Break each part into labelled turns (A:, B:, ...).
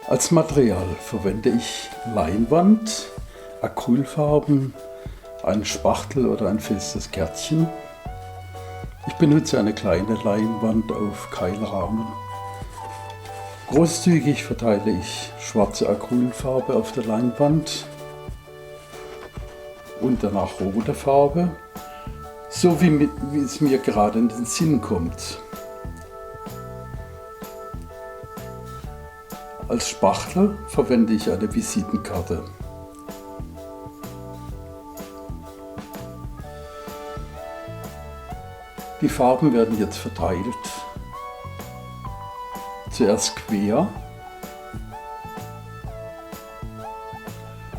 A: Als Material verwende ich Leinwand, Acrylfarben, einen Spachtel oder ein festes Kärtchen. Ich benutze eine kleine Leinwand auf Keilrahmen. Großzügig verteile ich schwarze Acrylfarbe auf der Leinwand und danach rote Farbe, so wie es mir gerade in den Sinn kommt. Als Spachtel verwende ich eine Visitenkarte. Die Farben werden jetzt verteilt. Zuerst quer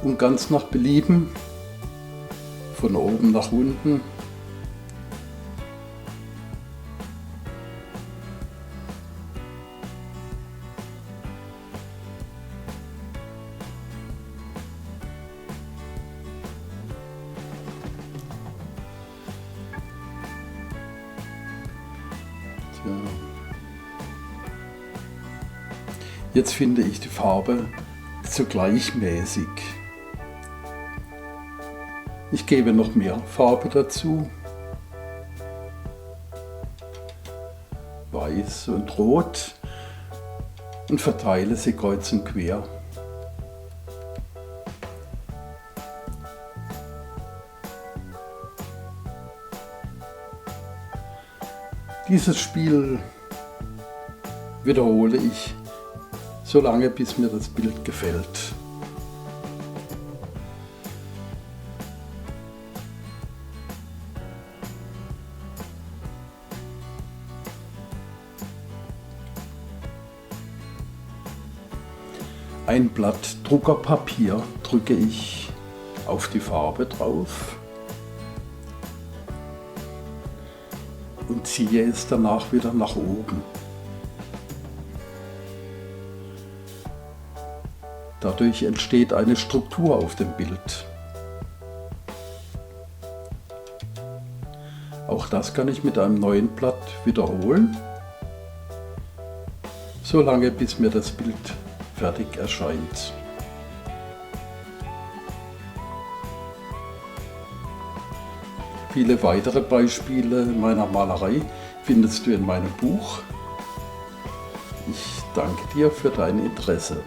A: und ganz nach Belieben, von oben nach unten. Jetzt finde ich die Farbe zu gleichmäßig. Ich gebe noch mehr Farbe dazu. Weiß und Rot und verteile sie kreuz und quer. Dieses Spiel wiederhole ich so lange, bis mir das Bild gefällt. Ein Blatt Druckerpapier drücke ich auf die Farbe drauf und ziehe es danach wieder nach oben. Dadurch entsteht eine Struktur auf dem Bild. Auch das kann ich mit einem neuen Blatt wiederholen, solange bis mir das Bild fertig erscheint. Viele weitere Beispiele meiner Malerei findest du in meinem Buch. Ich danke dir für dein Interesse.